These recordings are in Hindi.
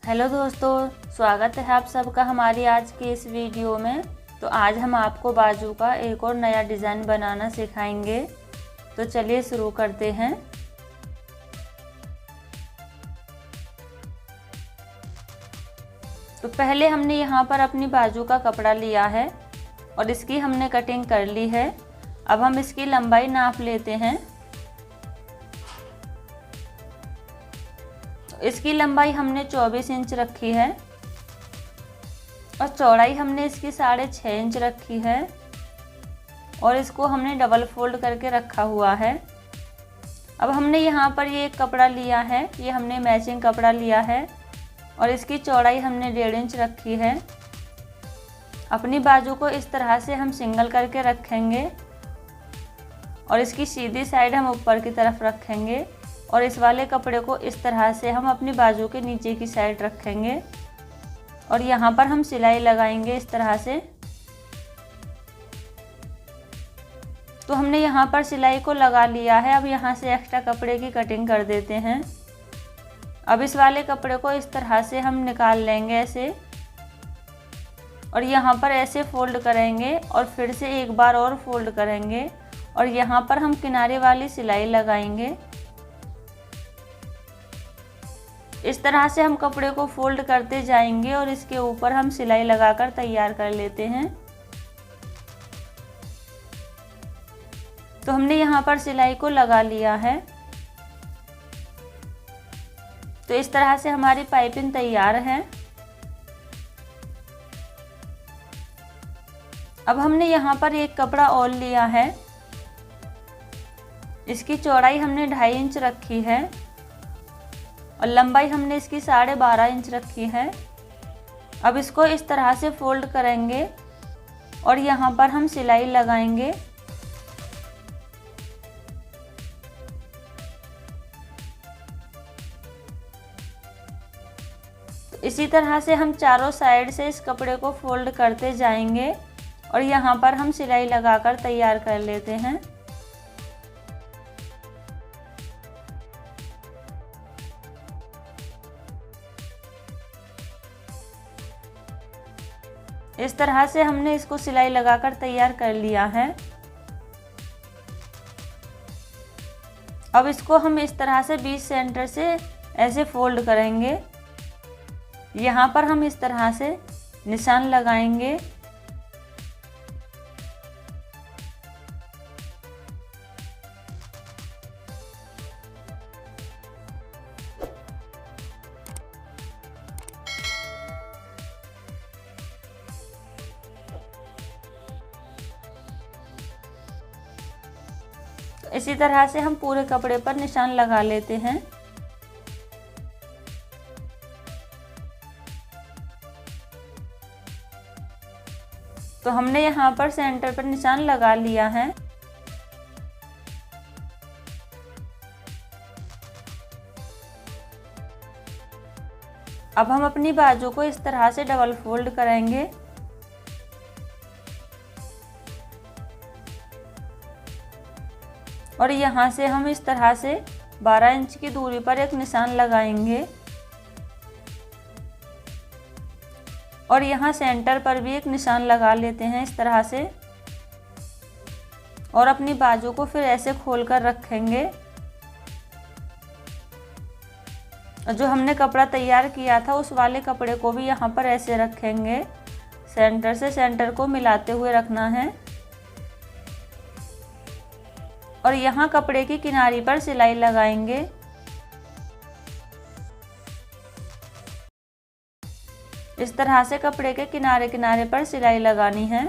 हेलो दोस्तों, स्वागत है आप सबका हमारी आज की इस वीडियो में। तो आज हम आपको बाजू का एक और नया डिज़ाइन बनाना सिखाएंगे। तो चलिए शुरू करते हैं। तो पहले हमने यहाँ पर अपनी बाजू का कपड़ा लिया है और इसकी हमने कटिंग कर ली है। अब हम इसकी लंबाई नाप लेते हैं। इसकी लंबाई हमने 24 इंच रखी है और चौड़ाई हमने इसकी 6.5 इंच रखी है और इसको हमने डबल फोल्ड करके रखा हुआ है। अब हमने यहाँ पर ये एक कपड़ा लिया है, ये हमने मैचिंग कपड़ा लिया है और इसकी चौड़ाई हमने 1.5 इंच रखी है। अपनी बाजू को इस तरह से हम सिंगल करके रखेंगे और इसकी सीधी साइड हम ऊपर की तरफ रखेंगे और इस वाले कपड़े को इस तरह से हम अपनी बाजू के नीचे की साइड रखेंगे और यहाँ पर हम सिलाई लगाएंगे इस तरह से। तो हमने यहाँ पर सिलाई को लगा लिया है। अब यहाँ से एक्स्ट्रा कपड़े की कटिंग कर देते हैं। अब इस वाले कपड़े को इस तरह से हम निकाल लेंगे ऐसे और यहाँ पर ऐसे फोल्ड करेंगे और फिर से एक बार और फोल्ड करेंगे और यहाँ पर हम किनारे वाली सिलाई लगाएंगे। इस तरह से हम कपड़े को फोल्ड करते जाएंगे और इसके ऊपर हम सिलाई लगाकर तैयार कर लेते हैं। तो हमने यहाँ पर सिलाई को लगा लिया है। तो इस तरह से हमारी पाइपिंग तैयार है। अब हमने यहाँ पर एक कपड़ा और लिया है। इसकी चौड़ाई हमने 2.5 इंच रखी है और लंबाई हमने इसकी 12.5 इंच रखी है। अब इसको इस तरह से फोल्ड करेंगे और यहाँ पर हम सिलाई लगाएंगे। तो इसी तरह से हम चारों साइड से इस कपड़े को फोल्ड करते जाएंगे और यहाँ पर हम सिलाई लगाकर तैयार कर लेते हैं। इस तरह से हमने इसको सिलाई लगाकर तैयार कर लिया है। अब इसको हम इस तरह से बीच सेंटर से ऐसे फोल्ड करेंगे। यहाँ पर हम इस तरह से निशान लगाएंगे। इसी तरह से हम पूरे कपड़े पर निशान लगा लेते हैं। तो हमने यहाँ पर सेंटर पर निशान लगा लिया है। अब हम अपनी बाजू को इस तरह से डबल फोल्ड करेंगे और यहाँ से हम इस तरह से 12 इंच की दूरी पर एक निशान लगाएंगे और यहाँ सेंटर पर भी एक निशान लगा लेते हैं इस तरह से और अपनी बाजू को फिर ऐसे खोल कर रखेंगे। जो हमने कपड़ा तैयार किया था उस वाले कपड़े को भी यहाँ पर ऐसे रखेंगे। सेंटर से सेंटर को मिलाते हुए रखना है और यहाँ कपड़े की किनारी पर सिलाई लगाएंगे। इस तरह से कपड़े के किनारे किनारे पर सिलाई लगानी है।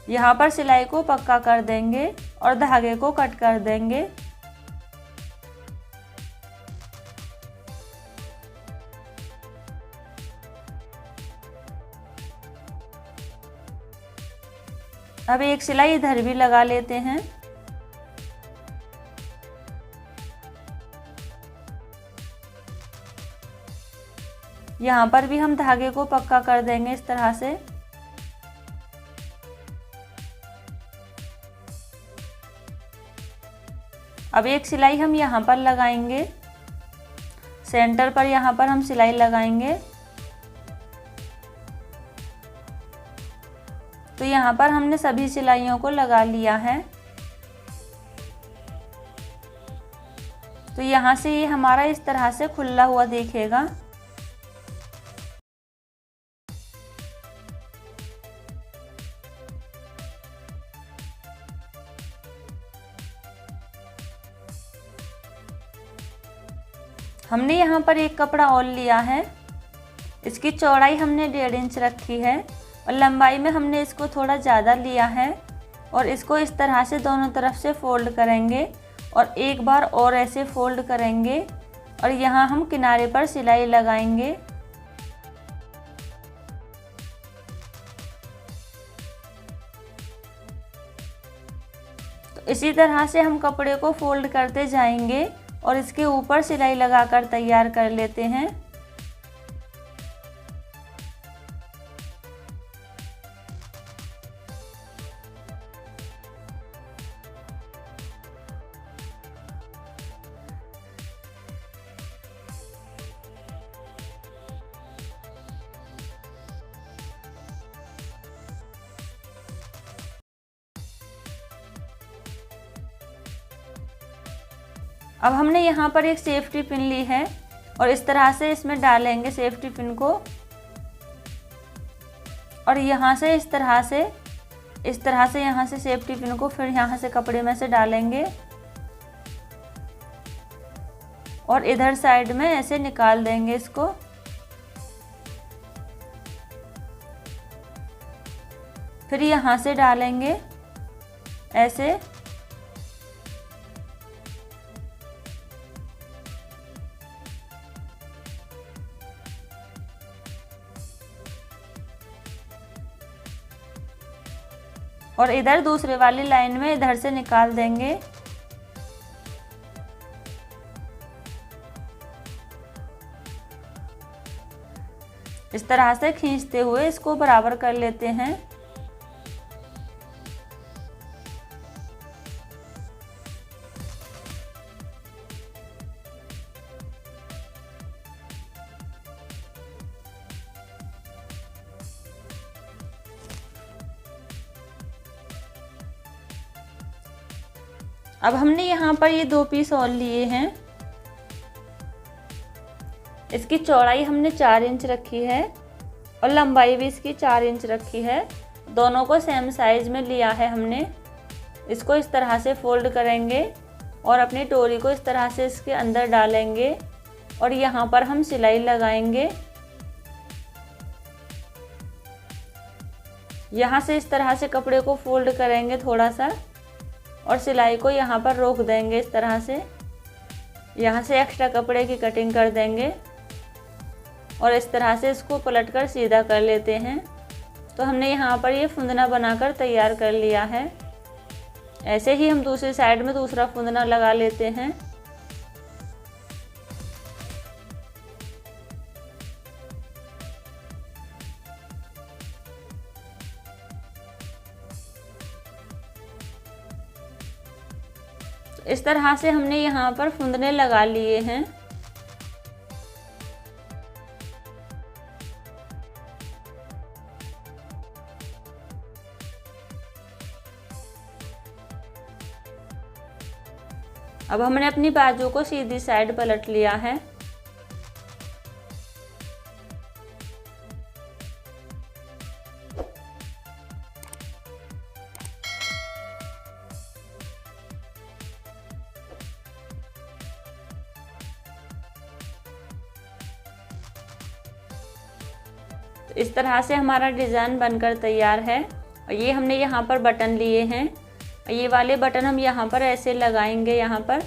यहाँ पर सिलाई को पक्का कर देंगे और धागे को कट कर देंगे। अब एक सिलाई इधर भी लगा लेते हैं। यहाँ पर भी हम धागे को पक्का कर देंगे इस तरह से। अब एक सिलाई हम यहाँ पर लगाएंगे, सेंटर पर यहाँ पर हम सिलाई लगाएंगे। तो यहाँ पर हमने सभी सिलाइयों को लगा लिया है। तो यहाँ से ये हमारा इस तरह से खुला हुआ दिखेगा। हमने यहाँ पर एक कपड़ा और लिया है। इसकी चौड़ाई हमने 1.5 इंच रखी है और लंबाई में हमने इसको थोड़ा ज़्यादा लिया है और इसको इस तरह से दोनों तरफ से फोल्ड करेंगे और एक बार और ऐसे फोल्ड करेंगे और यहाँ हम किनारे पर सिलाई लगाएंगे। तो इसी तरह से हम कपड़े को फोल्ड करते जाएंगे और इसके ऊपर सिलाई लगाकर तैयार कर लेते हैं। अब हमने यहाँ पर एक सेफ्टी पिन ली है और इस तरह से इसमें डालेंगे सेफ्टी पिन को और यहाँ से इस तरह से यहाँ से सेफ्टी पिन को फिर यहाँ से कपड़े में से डालेंगे और इधर साइड में ऐसे निकाल देंगे इसको। फिर यहाँ से डालेंगे ऐसे और इधर दूसरे वाली लाइन में इधर से निकाल देंगे। इस तरह से खींचते हुए इसको बराबर कर लेते हैं। अब हमने यहाँ पर ये 2 पीस और लिए हैं। इसकी चौड़ाई हमने 4 इंच रखी है और लंबाई भी इसकी 4 इंच रखी है। दोनों को सेम साइज में लिया है हमने। इसको इस तरह से फोल्ड करेंगे और अपनी डोरी को इस तरह से इसके अंदर डालेंगे और यहाँ पर हम सिलाई लगाएंगे। यहाँ से इस तरह से कपड़े को फोल्ड करेंगे थोड़ा सा और सिलाई को यहाँ पर रोक देंगे इस तरह से। यहाँ से एक्स्ट्रा कपड़े की कटिंग कर देंगे और इस तरह से इसको पलटकर सीधा कर लेते हैं। तो हमने यहाँ पर ये फुंदना बनाकर तैयार कर लिया है। ऐसे ही हम दूसरी साइड में दूसरा फुंदना लगा लेते हैं। इस तरह से हमने यहाँ पर फुंदने लगा लिए हैं। अब हमने अपनी बाजू को सीधी साइड पलट लिया है। तो इस तरह से हमारा डिज़ाइन बनकर तैयार है। और ये हमने यहाँ पर बटन लिए हैं। ये वाले बटन हम यहाँ पर ऐसे लगाएंगे यहाँ पर